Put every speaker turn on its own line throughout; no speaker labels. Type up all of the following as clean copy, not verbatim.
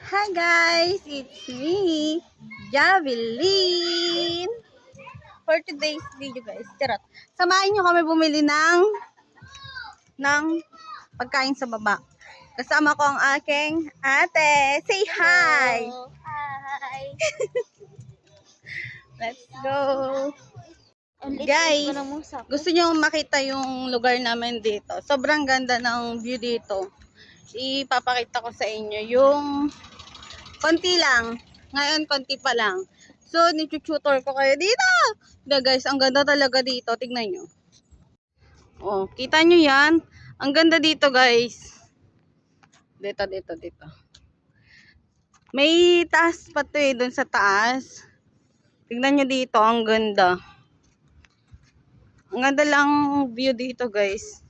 Hi guys, it's me, Javelin. For today's video guys, charot. Samahan nyo kami bumili ng pagkain sa baba. Kasama ko ang aking ate. Say hi!
Hello. Hi.
Let's go!
Ang liit
Guys,
ko ng musap.
gusto nyo makita yung lugar namin dito. Sobrang ganda ng view dito. Ipapakita ko sa inyo yung konti lang. Ngayon, konti pa lang. So, nitututor ko kayo dito. Diba guys, ang ganda talaga dito. Tignan nyo. Oh, kita nyo yan? Ang ganda dito guys. Dito. May taas pa to dun sa taas. Tignan nyo dito, ang ganda. Ang ganda lang view dito guys.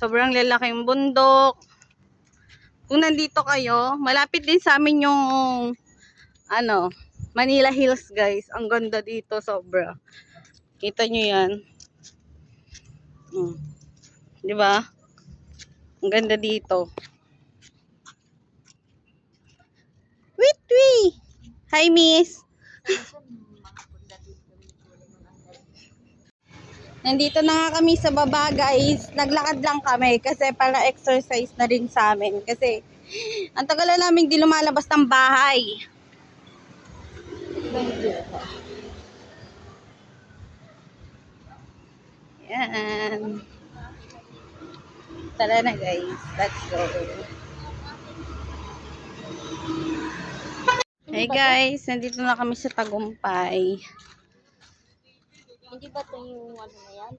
Sobrang lalaking bundok. Kung nandito kayo, malapit din sa amin yung Manila Hills guys. Ang ganda dito sobra. Kita nyo yan. Di ba? Ang ganda dito. Wait. Hi miss. Nandito na nga kami sa baba guys. Naglakad lang kami kasi para exercise na rin sa amin. Kasi ang tagal na namin di lumalabas ng bahay. Yan. Tara na guys. Let's go. Hey guys, nandito na kami sa Tagumpay.
Hindi ba ito yung ano na yan?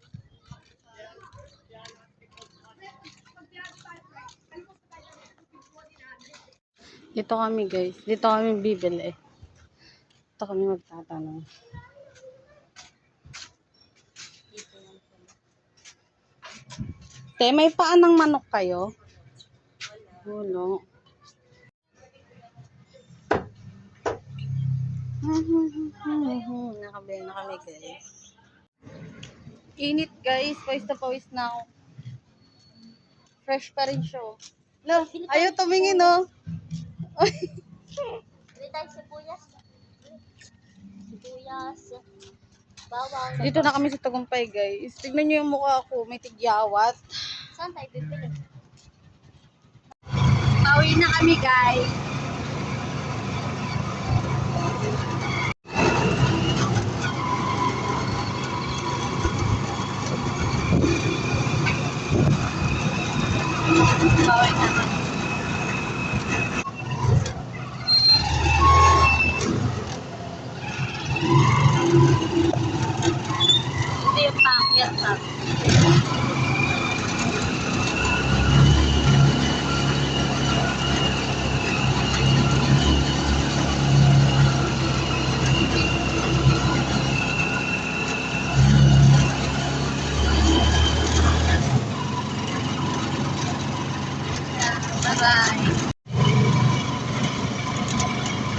Dito kami guys. Dito kami bibili. Dito kami magtatanong. Te, may paan ng manok kayo? Wala. Nakabili na kami guys. Init guys. Pawis na pawis na ako. Fresh pa rin siya. Lo, ayaw tumingin oh.
Hindi tayo sibuyas. Sibuyas. Bawang.
Dito na kami sa Tagumpay guys. Tignan nyo yung mukha ko. May tigyawat.
Saan tayo bibili?
Pauwi na kami guys. Pauwi na kami. Ito yung paakyat namin.